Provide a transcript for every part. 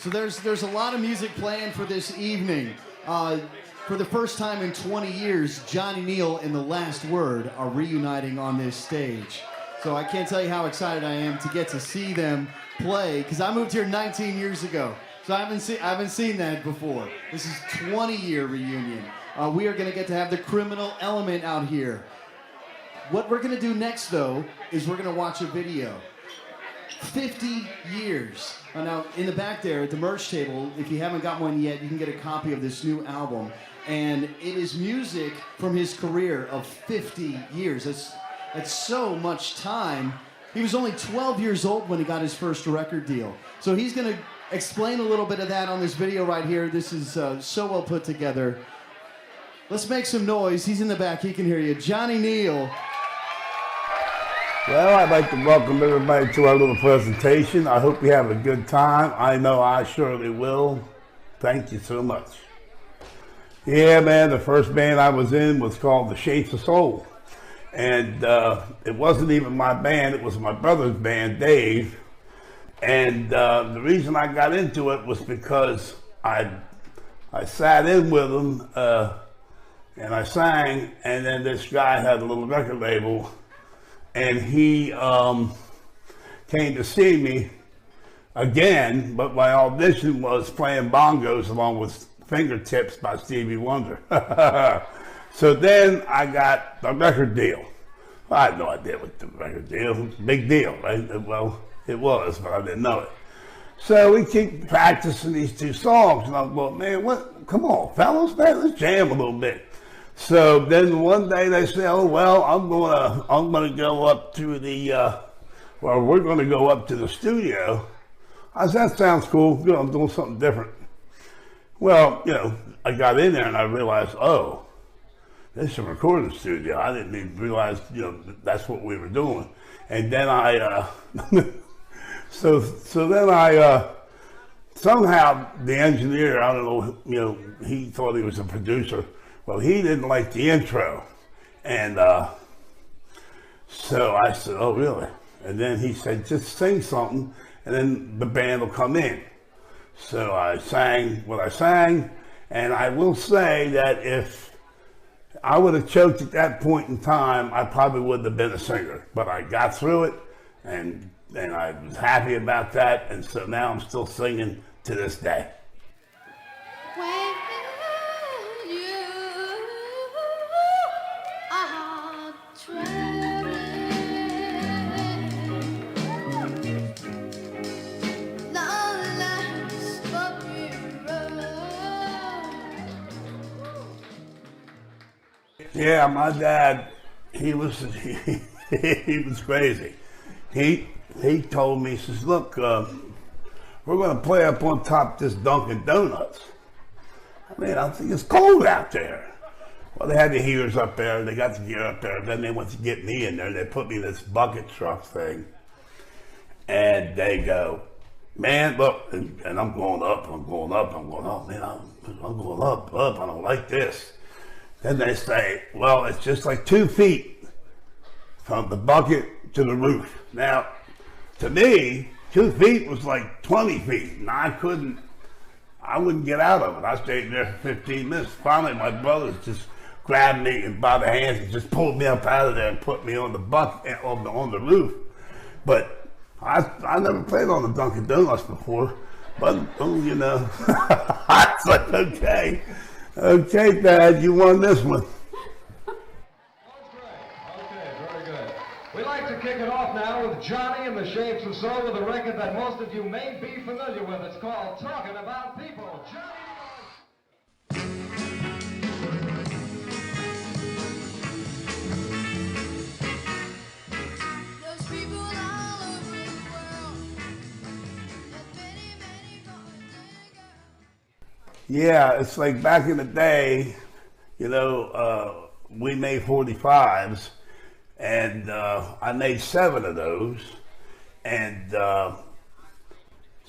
So there's a lot of music planned for this evening. For the first time in 20 years, Johnny Neel and the Last Word are reuniting on this stage. So I can't tell you how excited I am to get to see them play, because I moved here 19 years ago. So I haven't seen that before. This is 20-year reunion. We are going to get to have the criminal element out here. What we're going to do next, though, is we're going to watch a video. 50 years. Now, in the back there at the merch table, if you haven't got one yet, you can get a copy of this new album. And it is music from his career of 50 years. That's so much time. He was only 12 years old when he got his first record deal. So he's going to explain a little bit of that on this video right here. This is so well put together. Let's make some noise. He's in the back. He can hear you. Johnny Neel. Well, I'd like to welcome everybody to our little presentation. I hope you have a good time. I know I surely will. Thank you so much. Yeah, man, the first band I was in was called The Shapes of Soul. And it wasn't even my band, it was my brother's band, Dave. And the reason I got into it was because I sat in with him and I sang, and then this guy had a little record label, and he came to see me again, but my audition was playing bongos along with Fingertips by Stevie Wonder. So then I got a record deal. Well, I had no idea what the record deal was. Big deal, right? Well, it was, but I didn't know it. So we keep practicing these two songs, and I'm going, man, what? Come on, fellas, man, let's jam a little bit. So then one day they say, oh, well, I'm gonna go up to the, we're gonna go up to the studio. I said, that sounds cool. You know, I'm doing something different. Well, you know, I got in there and I realized, oh, this is a recording studio. I didn't even realize, you know, that's what we were doing. And then so then somehow the engineer, I don't know, you know, he thought he was a producer. Well, he didn't like the intro. And so I said, oh, really? And then he said, just sing something, and then the band will come in. So I sang what I sang, and I will say that if I would have choked at that point in time, I probably wouldn't have been a singer. But I got through it, and I was happy about that, and so now I'm still singing to this day. Yeah, my dad, he was crazy. He told me, he says, look, we're going to play up on top of this Dunkin' Donuts. I mean, I think it's cold out there. Well, they had the heaters up there, they got the gear up there, then they went to get me in there, they put me in this bucket truck thing, and they go, man, look, and I'm going up, oh man, I'm going up, I don't like this. Then they say, well, it's just like 2 feet from the bucket to the roof. Now, to me, 2 feet was like 20 feet, and I wouldn't get out of it. I stayed there for 15 minutes. Finally, my brothers just grabbed me and by the hands and just pulled me up out of there and put me on the bucket, on the roof. But I never played on the Dunkin' Donuts before, but, you know, I was like, okay. Okay, Dad, you won this one. Okay, very good. We'd like to kick it off now with Johnny and the Shapes of Soul with a record that most of you may be familiar with. It's called Talking About People. Johnny. Yeah, it's like back in the day, you know, we made 45s, and I made 7 of those, and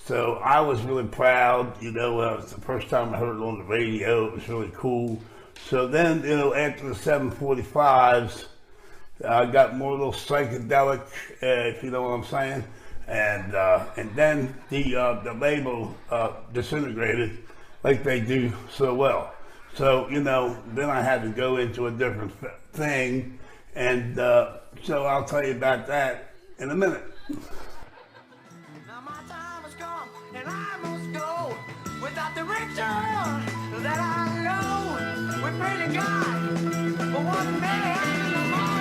so I was really proud. You know, it was the first time I heard it on the radio. It was really cool. So then, you know, after the 745s, I got more little psychedelic, if you know what I'm saying. And then the label disintegrated like they do so well. So, you know, then I had to go into a different thing, and so I'll tell you about that in a minute. Now my time has come, and I must go without the return that I know. We pray to God for one day and tomorrow.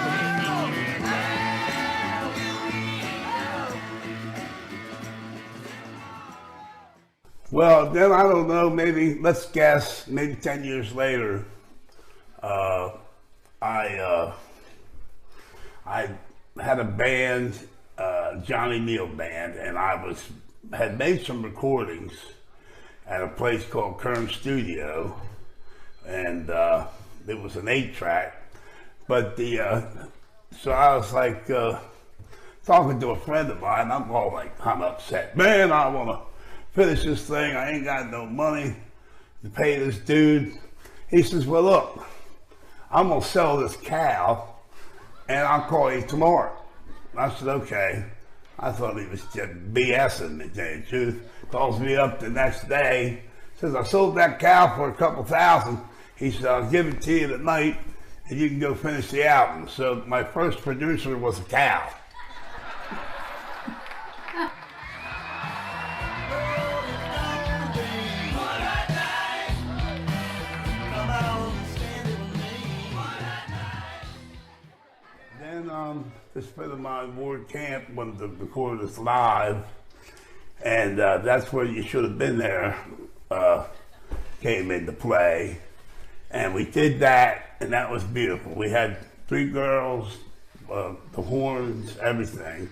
Well, then I don't know, maybe, let's guess, maybe 10 years later, I had a band, Johnny Neel Band, and I had made some recordings at a place called Kern Studio, and it was an 8-track, but so I was like talking to a friend of mine, I'm all like, I'm upset, man, I want to finish this thing, I ain't got no money to pay this dude. He says, well look, I'm gonna sell this cow and I'll call you tomorrow. I said, okay. I thought he was just BSing me, to tell you the truth. Calls me up the next day, says, I sold that cow for a couple thousand. He said, I'll give it to you tonight and you can go finish the album. So my first producer was a cow. This friend of mine, Ward Camp, wanted to record this live, and that's where You Should Have Been There came into play, and we did that, and that was beautiful. We had 3 girls, the horns, everything.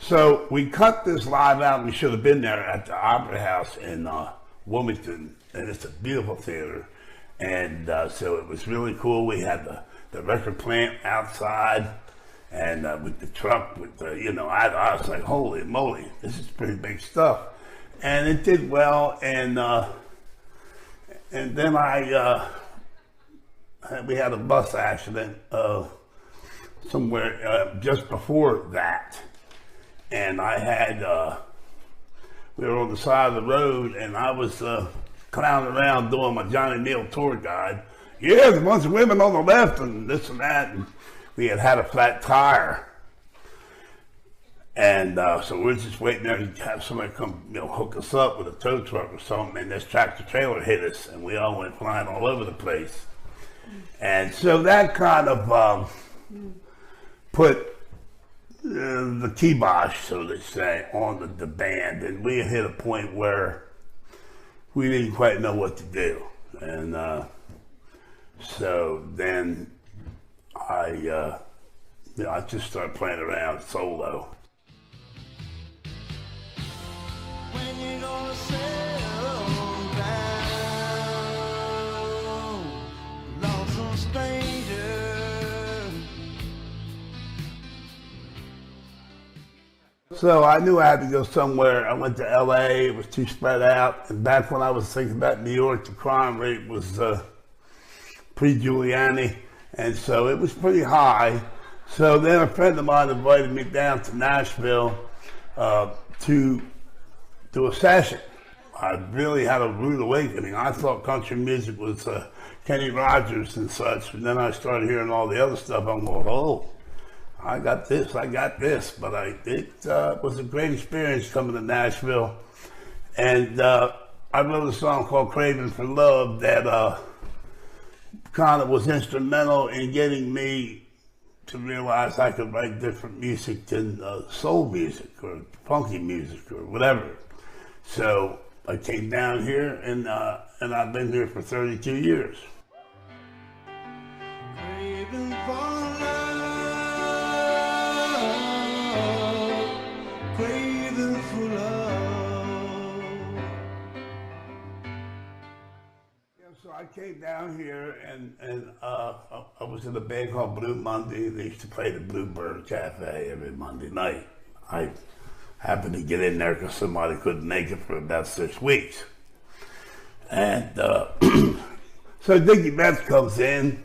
So we cut this live album. We should have been there at the Opera House in Wilmington, and it's a beautiful theater. And so it was really cool. We had the record plant outside, and with the truck, with the, you know, I was like, holy moly, this is pretty big stuff. And it did well, and then we had a bus accident somewhere just before that. And I had, we were on the side of the road, and I was clowning around doing my Johnny Neel tour guide. Yeah, there's a bunch of women on the left and this and that, and we had a flat tire. And so we're just waiting there to have somebody come, you know, hook us up with a tow truck or something, and this tractor trailer hit us, and we all went flying all over the place. And so that kind of put the kibosh, so to say, on the band, and we hit a point where we didn't quite know what to do, and so then I just started playing around solo. When you gonna settle down, lonesome stranger? So I knew I had to go somewhere. I went to LA, it was too spread out. And back when I was thinking about New York, the crime rate was pre-Giuliani. And so it was pretty high. So then a friend of mine invited me down to Nashville to do a session. I really had a rude awakening. I thought country music was Kenny Rogers and such. And then I started hearing all the other stuff. I'm going, oh. I got this, but it was a great experience coming to Nashville. And I wrote a song called Craving for Love that kind of was instrumental in getting me to realize I could write different music than soul music or funky music or whatever. So I came down here, and I've been here for 32 years. Craving for love. So I came down here, and I was in a band called Blue Monday. They used to play the Bluebird Cafe every Monday night. I happened to get in there because somebody couldn't make it for about 6 weeks. And so Dickie Betts comes in,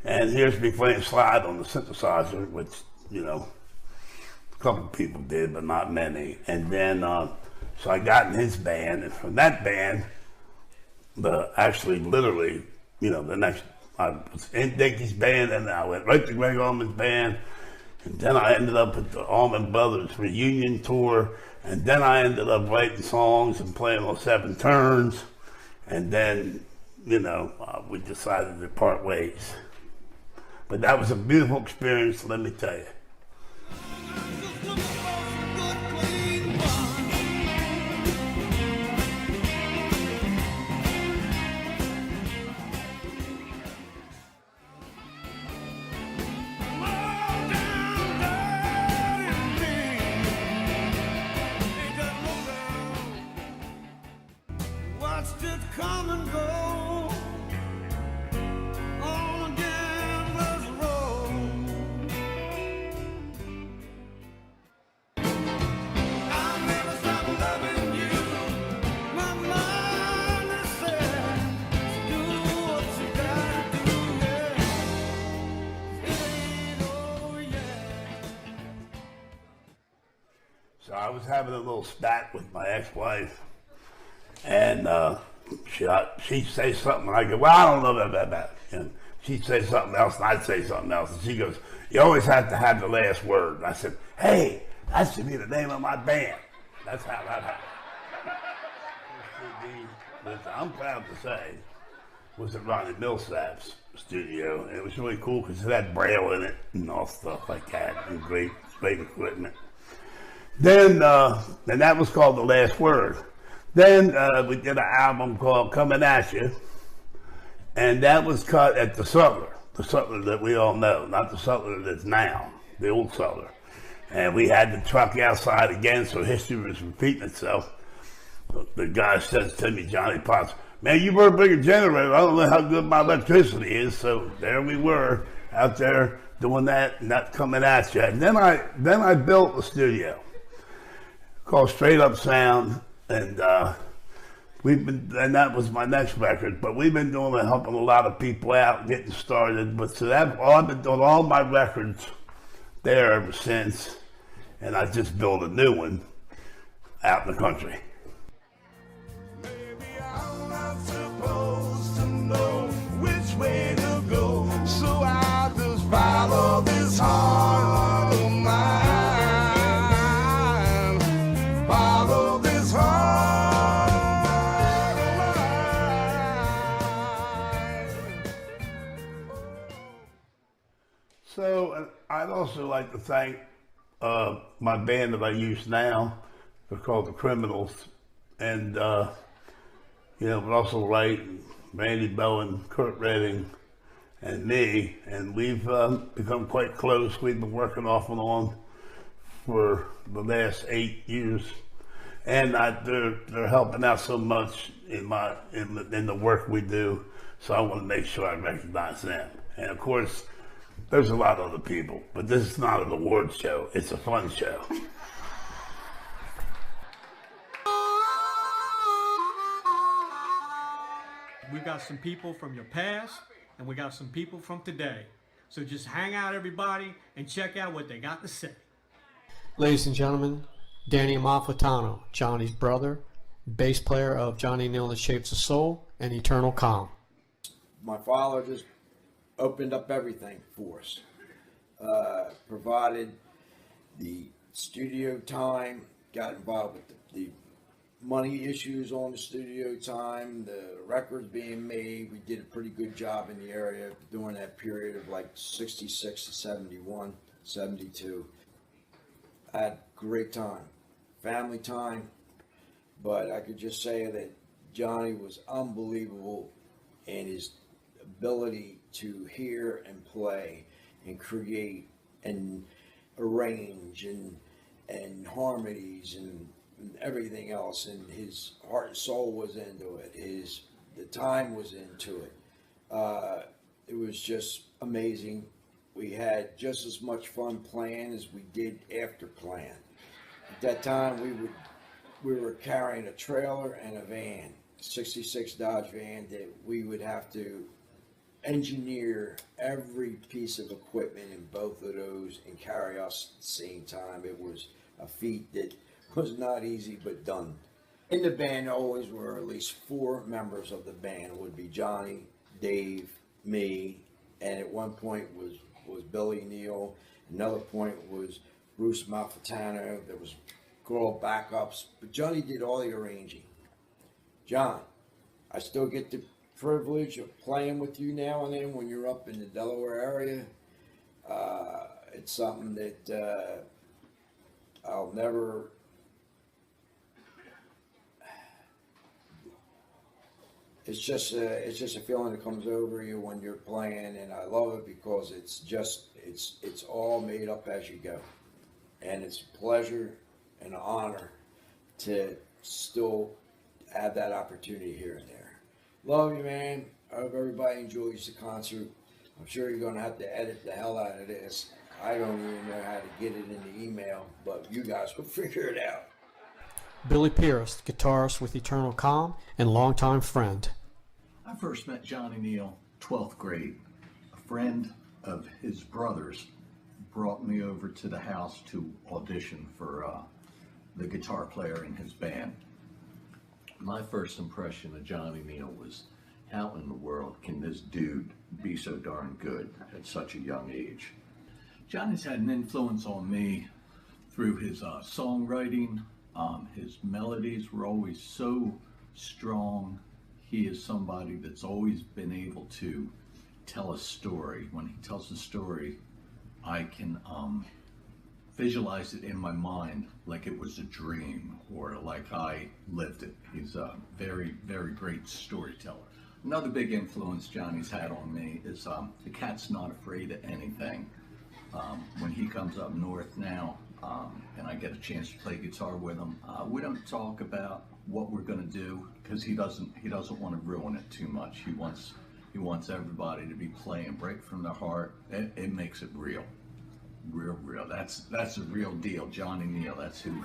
and here's me playing slide on the synthesizer, which, you know, a couple of people did, but not many. And then, so I got in his band, and from that band, literally, you know, the next, I was in Dickie's band, and I went right to Greg Allman's band, and then I ended up at the Allman Brothers reunion tour, and then I ended up writing songs and playing on 7 Turns, and then, you know, we decided to part ways. But that was a beautiful experience, let me tell you. So I was having a little spat with my ex-wife, and she'd say something, and I go, well, I don't know about that. And she'd say something else, and I'd say something else. And she goes, you always have to have the last word. And I said, hey, that should be the name of my band. That's how that happened. Which I'm proud to say was at Ronnie Millsap's studio, and it was really cool because it had Braille in it and all stuff like that, and great equipment. Then, and that was called The Last Word. Then we did an album called Coming At You, and that was cut at the Sutler that we all know, not the Sutler that's now, the old Sutler. And we had the truck outside again, so history was repeating itself. The guy says to me, Johnny Potts, man, you better bring a generator. I don't know how good my electricity is. So there we were out there doing that, and that Coming At You. And then I built a studio called Straight Up Sound, and that was my next record. But we've been doing it, helping a lot of people out, getting started. But so I've been doing all my records there ever since, and I just built a new one out in the country. Maybe I'm not supposed to know which way to go, so I just follow this heart of mine. Follow this heart of mine. So I'd also like to thank my band that I use now. They're called The Criminals, and you know, but also Wright, Randy Bowen, Kurt Redding, and me, and we've become quite close. We've been working off and on for the last 8 years, and they're helping out so much in the work we do. So I want to make sure I recognize them. And of course, there's a lot of other people, but this is not an award show. It's a fun show. We got some people from your past, and we got some people from today. So just hang out, everybody, and check out what they got to say. Ladies and gentlemen, Danny Amalfitano, Johnny's brother, bass player of Johnny Neel and the Shapes of Soul, and Eternal Calm. My father just opened up everything for us, provided the studio time, got involved with the money issues on the studio time, the records being made. We did a pretty good job in the area during that period of like 66 to 71, 72. I had great time, family time, but I could just say that Johnny was unbelievable in his ability to hear and play and create and arrange and harmonies and everything else, and his heart and soul was into it. The time was into it. It was just amazing. We had just as much fun playing as we did after playing. At that time, we were carrying a trailer and a van, 66 Dodge van, that we would have to engineer every piece of equipment in both of those and carry us at the same time. It was a feat that was not easy but done. In the band always were at least 4 members of the band. It would be Johnny, Dave, me, and at one point was Billy Neel. Another point was Bruce Malfitano. There was girl backups, but Johnny did all the arranging. John, I still get the privilege of playing with you now and then when you're up in the Delaware area. It's something that I'll never. It's just a feeling that comes over you when you're playing, and I love it because it's all made up as you go, and it's a pleasure and an honor to still have that opportunity here and there. Love you, man. I hope everybody enjoys the concert. I'm sure you're going to have to edit the hell out of this. I don't even know how to get it in the email, but you guys will figure it out. Billy Pierce, guitarist with Eternal Calm and longtime friend. I first met Johnny Neel 12th grade. A friend of his brother's brought me over to the house to audition for the guitar player in his band. My first impression of Johnny Neel was, how in the world can this dude be so darn good at such a young age? Johnny's had an influence on me through his songwriting. His melodies were always so strong. He is somebody that's always been able to tell a story. When he tells a story, I can visualize it in my mind like it was a dream or like I lived it. He's a very, very great storyteller. Another big influence Johnny's had on me is the cat's not afraid of anything. When he comes up north now, and I get a chance to play guitar with him, we don't talk about what we're going to do because he doesn't want to ruin it too much. He wants everybody to be playing right from their heart. It makes it real. That's a real deal. Johnny Neel, that's who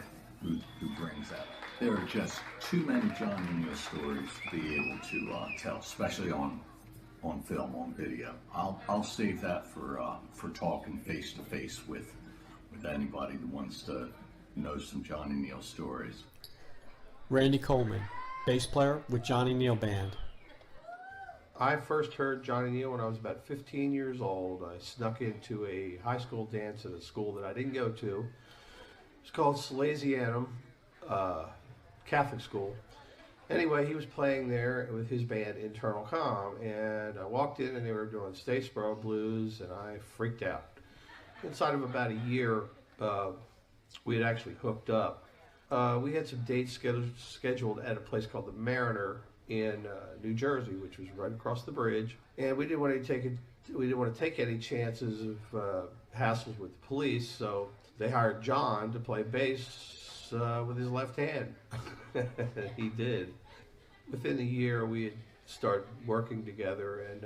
brings that. There are just too many Johnny Neel stories to be able to tell, especially on film, on video. I'll save that for talking face to face with anybody that wants to know some Johnny Neel stories. Randy Coleman, bass player with Johnny Neel Band. I first heard Johnny Neel when I was about 15 years old. I snuck into a high school dance at a school that I didn't go to. It's called Salesianum Catholic School. Anyway, he was playing there with his band Internal Calm, and I walked in and they were doing Statesboro Blues, and I freaked out. Inside of about a year, we had actually hooked up. We had some dates scheduled at a place called the Mariner in New Jersey, which was right across the bridge, and we didn't want to take any chances of hassles with the police, so they hired John to play bass with his left hand. He did. Within a year, we had started working together and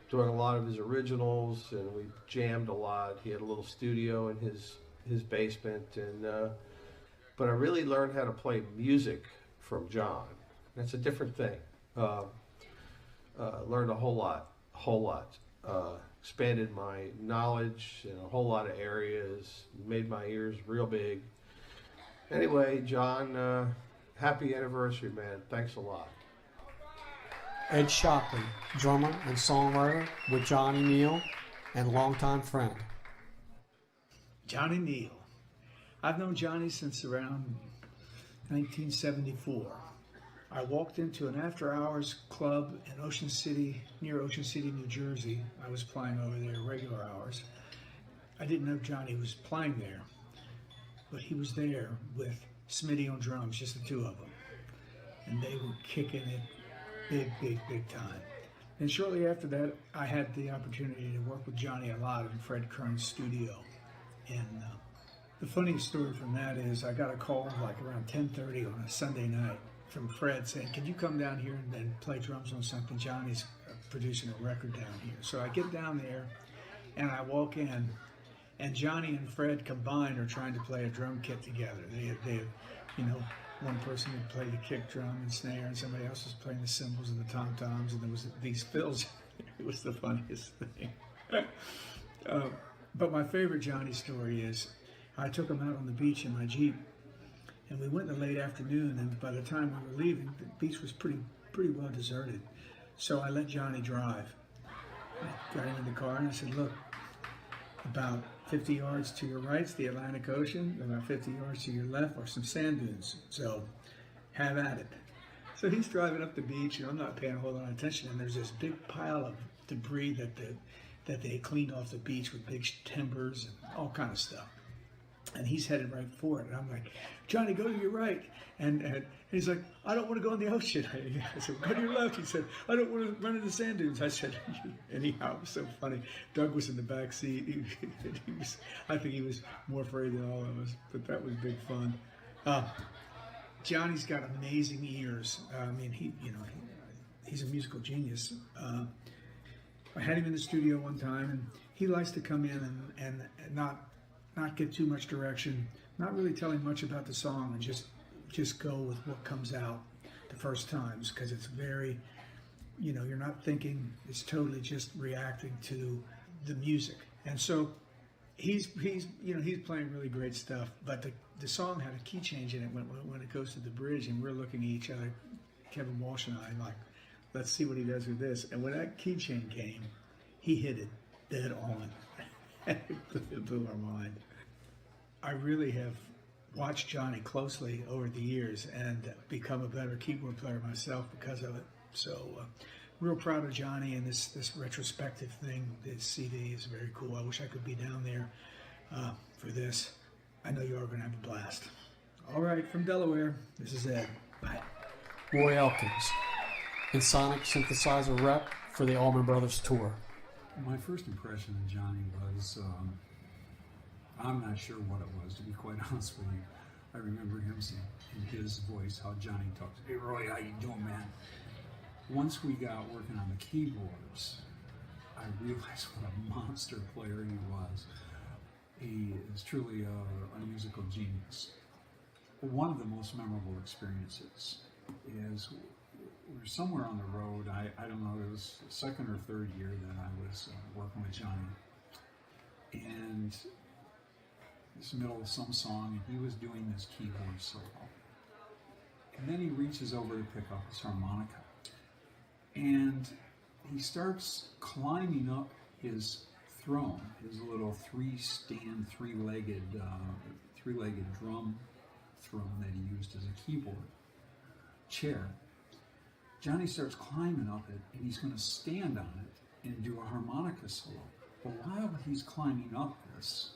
doing a lot of his originals, and we jammed a lot. He had a little studio in his basement, and but I really learned how to play music from John. That's a different thing. Learned a whole lot. Expanded my knowledge in a whole lot of areas. Made my ears real big. Anyway, John, happy anniversary, man. Thanks a lot. Ed Shockley, drummer and songwriter with Johnny Neel and longtime friend. Johnny Neel. I've known Johnny since around 1974. I walked into an after-hours club in Ocean City, near Ocean City, New Jersey. I was playing over there regular hours. I didn't know Johnny was playing there, but he was there with Smitty on drums, just the two of them. And they were kicking it big time. And shortly after that, I had the opportunity to work with Johnny a lot in Fred Kern's studio. And the funny story from that is I got a call like around 10:30 on a Sunday night from Fred saying, "Can you come down here and play drums on something? Johnny's producing a record down here." So I get down there and I walk in, And Johnny and Fred combined are trying to play a drum kit together. They one person would play the kick drum and snare, and somebody else was playing the cymbals and the tom-toms, and there was these fills. It was the funniest thing. But my favorite Johnny story is I took him out on the beach in my Jeep, and we went in the late afternoon, and by the time we were leaving, the beach was pretty well deserted. So I let Johnny drive. I got him in the car, and I said, look, about 50 yards to your right's the Atlantic Ocean, about 50 yards to your left are some sand dunes, so have at it. So he's driving up the beach, and I'm not paying a whole lot of attention, and there's this big pile of debris that they cleaned off the beach with big timbers and all kind of stuff. And he's headed right for it, and I'm like, Johnny, go to your right. And he's like, I don't want to go in the ocean. I said, go to your left. He said, I don't want to run into sand dunes. I said, anyhow, it was so funny. Doug was in the back seat. I think he was more afraid than all of us, but that was big fun. Johnny's got amazing ears. I mean, he's a musical genius. I had him in the studio one time, and he likes to come in and not get too much direction, not really telling much about the song, and just go with what comes out the first times, because it's very, you're not thinking, it's totally just reacting to the music. And so he's playing really great stuff, but the song had a key change in it when it goes to the bridge, and we're looking at each other, Kevin Walsh and I, like, let's see what he does with this. And when that key change came, he hit it dead on. It blew our mind. I really have watched Johnny closely over the years and become a better keyboard player myself because of it. So real proud of Johnny, and this retrospective thing, this CD is very cool. I wish I could be down there for this. I know you are going to have a blast. All right, from Delaware, this is Ed. Bye. Roy Elkins, and Sonic synthesizer rep for the Allman Brothers tour. My first impression of Johnny was, I'm not sure what it was, to be quite honest with you. I remember him saying in his voice how Johnny talks. Hey Roy, how you doing, man? Once we got working on the keyboards, I realized what a monster player he was. He is truly a musical genius. One of the most memorable experiences is we were somewhere on the road. I don't know, it was the second or third year that I was working with Johnny. And it's the middle of some song, and he was doing this keyboard solo. And then he reaches over to pick up his harmonica. And he starts climbing up his throne, his little three-legged drum throne that he used as a keyboard chair. Johnny starts climbing up it, and he's going to stand on it and do a harmonica solo. But while he's climbing up this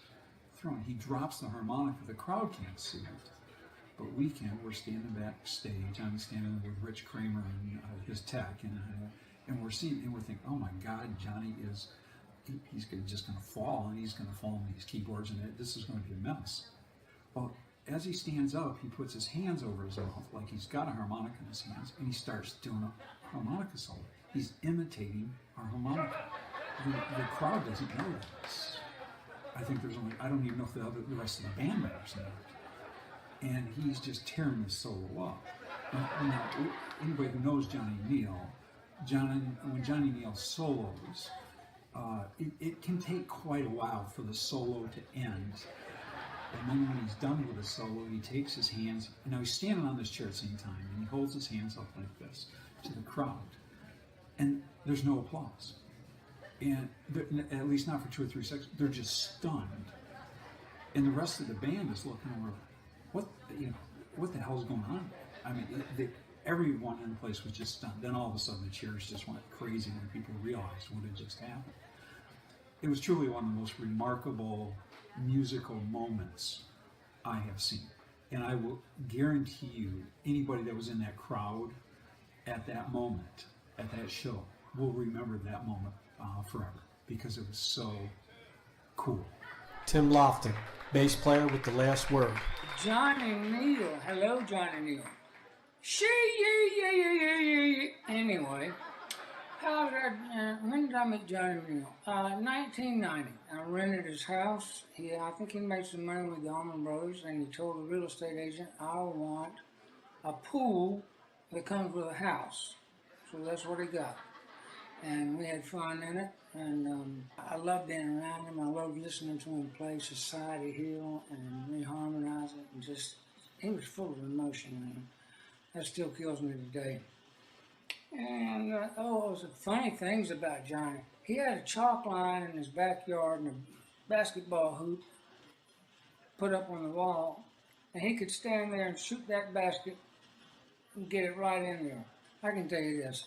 throne, he drops the harmonica. The crowd can't see it, but we can. We're standing backstage. I'm standing with Rich Kramer and his tech, and we're seeing, and we're thinking, oh my God, Johnny is, he's just going to fall, and he's going to fall on these keyboards, and this is going to be a mess. Well, as he stands up, he puts his hands over his mouth like he's got a harmonica in his hands, and he starts doing a harmonica solo. He's imitating our harmonica. The crowd doesn't know this. I think there's only, I don't even know if the rest of the band members know it. And he's just tearing this solo up. Now, anybody who knows Johnny Neel, when Johnny Neel solos, it can take quite a while for the solo to end. And then when he's done with the solo, he takes his hands, now he's standing on this chair at the same time, and he holds his hands up like this to the crowd. And there's no applause. And at least not for 2 or 3 seconds, they're just stunned. And the rest of the band is looking over, what the hell's going on? I mean, everyone in the place was just stunned. Then all of a sudden the cheers just went crazy when people realized what had just happened. It was truly one of the most remarkable musical moments I have seen. And I will guarantee you, anybody that was in that crowd at that moment, at that show, will remember that moment forever, because it was so cool. Tim Lofton, bass player with the last word. Johnny Neel. Hello, Johnny Neel. Yeah. Anyway, When did I meet Johnny Neel? 1990. I rented his house. I think he made some money with the Allman Brothers, and he told the real estate agent, I want a pool that comes with a house. So that's what he got. And we had fun in it, and I loved being around him. I loved listening to him play Society Hill and reharmonize it, and just, he was full of emotion, man. That still kills me today. And the funny things about Johnny. He had a chalk line in his backyard and a basketball hoop put up on the wall, and he could stand there and shoot that basket and get it right in there. I can tell you this,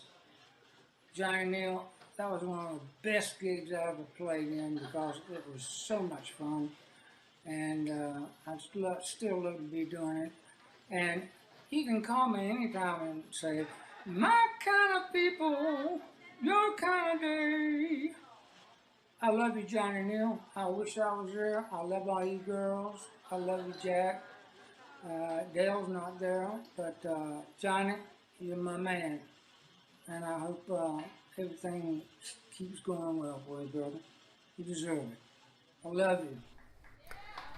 Johnny Neel, that was one of the best gigs I ever played in because it was so much fun, and I still love to be doing it. And you can call me anytime and say, my kind of people, your kind of day. I love you, Johnny Neel. I wish I was there. I love all you girls. I love you, Jack. Dale's not there, but Johnny, you're my man. And I hope everything keeps going well for you, brother. You deserve it. I love you.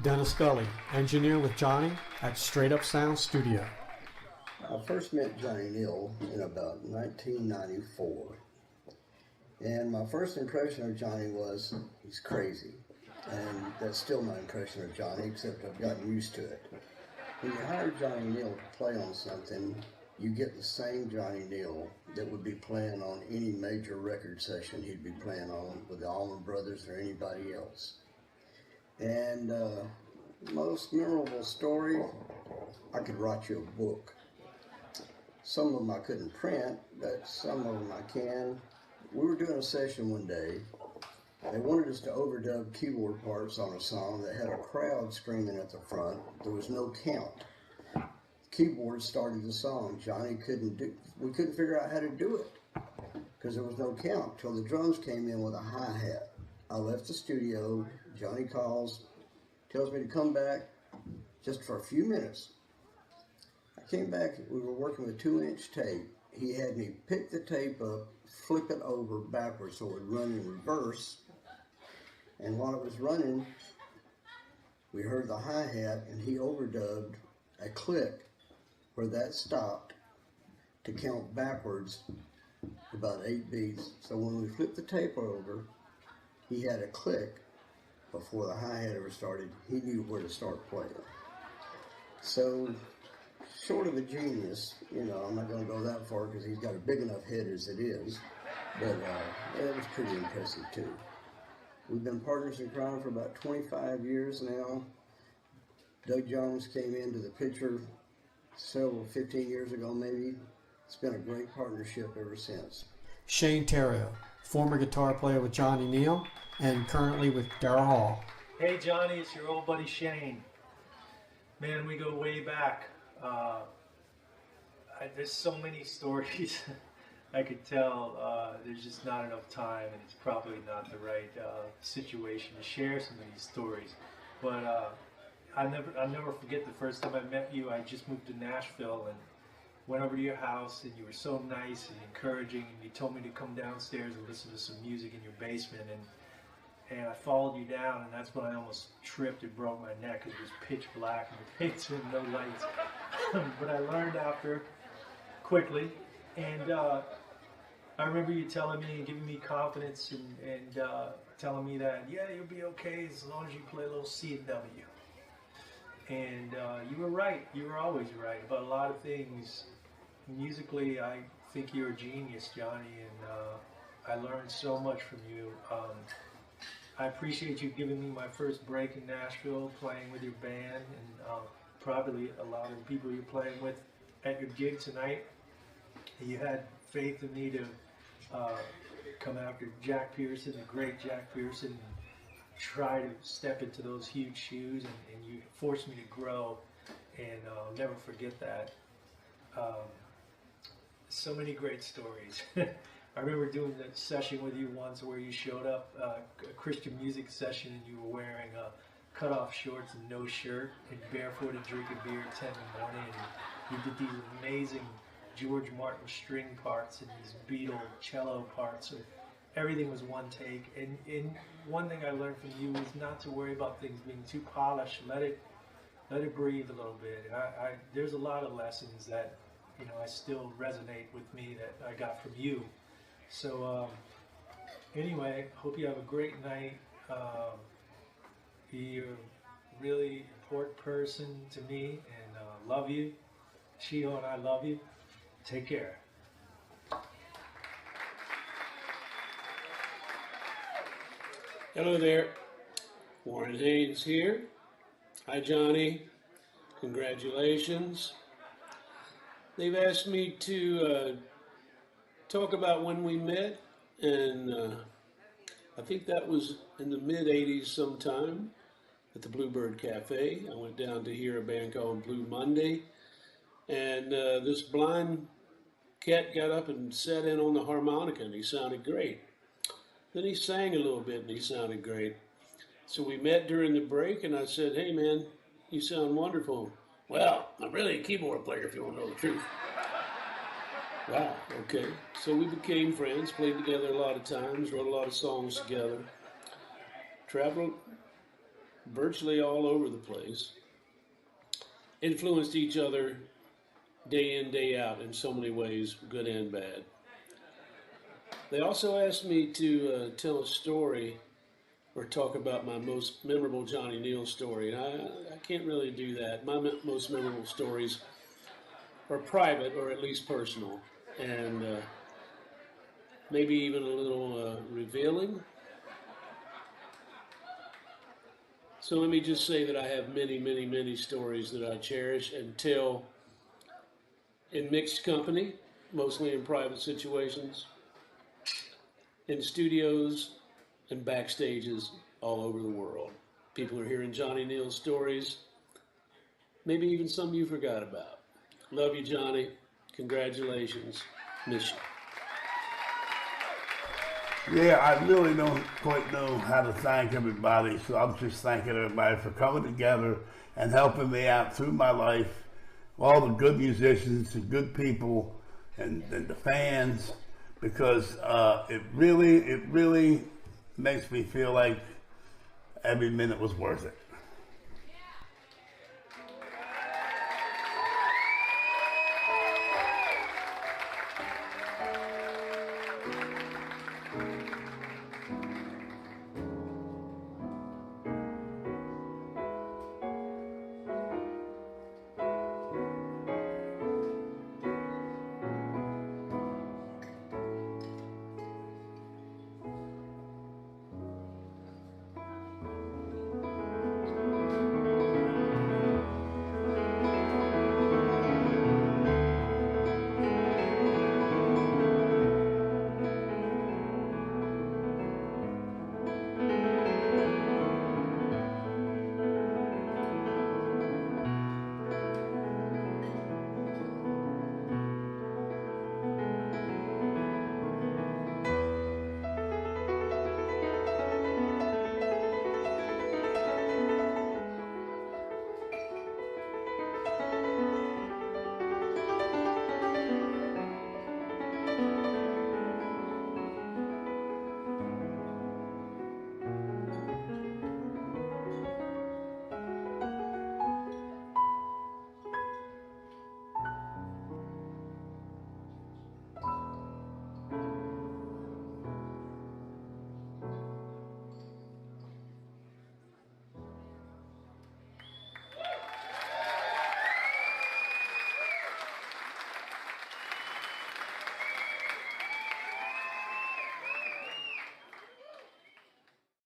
Dennis Gully, engineer with Johnny at Straight Up Sound Studio. I first met Johnny Neel in about 1994. And my first impression of Johnny was, he's crazy. And that's still my impression of Johnny, except I've gotten used to it. When you hire Johnny Neel to play on something, you get the same Johnny Neel that would be playing on any major record session he'd be playing on with the Allman Brothers or anybody else. And most memorable story, I could write you a book. Some of them I couldn't print, but some of them I can. We were doing a session one day. They wanted us to overdub keyboard parts on a song that had a crowd screaming at the front. There was no count. The keyboard started the song. Johnny we couldn't figure out how to do it because there was no count till the drums came in with a hi-hat. I left the studio. Johnny calls, tells me to come back just for a few minutes. I came back, we were working with 2-inch tape. He had me pick the tape up, flip it over backwards so it would run in reverse. And while it was running, we heard the hi-hat and he overdubbed a click where that stopped to count backwards about 8 beats. So when we flipped the tape over, he had a click before the hi-hat ever started. He knew where to start playing. So, sort of a genius, you know, I'm not going to go that far because he's got a big enough head as it is, but it was pretty impressive too. We've been partners in crime for about 25 years now. Doug Jones came into the picture 15 years ago maybe. It's been a great partnership ever since. Shane Theriot, former guitar player with Johnny Neel and currently with Daryl Hall. Hey Johnny, it's your old buddy Shane. Man, we go way back. There's so many stories I could tell. There's just not enough time, and it's probably not the right situation to share some of these stories. But I'll never forget the first time I met you. I just moved to Nashville and went over to your house, and you were so nice and encouraging, and you told me to come downstairs and listen to some music in your basement, and I followed you down, and that's when I almost tripped and broke my neck because it was pitch black in the basement, no lights. But I learned after quickly, and I remember you telling me and giving me confidence and telling me that, yeah, you'll be okay as long as you play a little C and W. And you were right. You were always right about a lot of things. Musically, I think you're a genius, Johnny, and I learned so much from you. I appreciate you giving me my first break in Nashville, playing with your band, and probably a lot of the people you're playing with at your gig tonight. You had faith in me to come after Jack Pearson, the great Jack Pearson, and try to step into those huge shoes, and you forced me to grow, and I'll never forget that. So many great stories. I remember doing that session with you once where you showed up, a Christian music session, and you were wearing cut-off shorts and no shirt and barefooted drinking beer at 10 in the morning, and you did these amazing George Martin string parts and these Beatle cello parts. So everything was one take. And one thing I learned from you is not to worry about things being too polished. Let it breathe a little bit. And there's a lot of lessons that, you know, I still resonate with me that I got from you. So anyway, hope you have a great night. You're a really important person to me, and love you. Shiho and I love you. Take care. Hello there, Warren Haynes here. Hi Johnny, congratulations. They've asked me to talk about when we met, and I think that was in the mid-'80s sometime at the Bluebird Cafe. I went down to hear a band called Blue Monday, and this blind cat got up and sat in on the harmonica, and he sounded great. Then he sang a little bit, and he sounded great. So we met during the break, and I said, hey man, you sound wonderful. Well, I'm really a keyboard player if you want to know the truth. Wow, okay. So we became friends, played together a lot of times, wrote a lot of songs together, traveled virtually all over the place, influenced each other day in, day out in so many ways, good and bad. They also asked me to tell a story or talk about my most memorable Johnny Neel story. And I can't really do that. My most memorable stories are private or at least personal, and maybe even a little revealing. So let me just say that I have many, many, many stories that I cherish and tell in mixed company, mostly in private situations, in studios and backstages all over the world. People are hearing Johnny Neel's stories, maybe even some you forgot about. Love you, Johnny. Congratulations. Miss you. Yeah, I really don't quite know how to thank everybody, so I'm just thanking everybody for coming together and helping me out through my life. All the good musicians, the good people, and the fans, because it really makes me feel like every minute was worth it.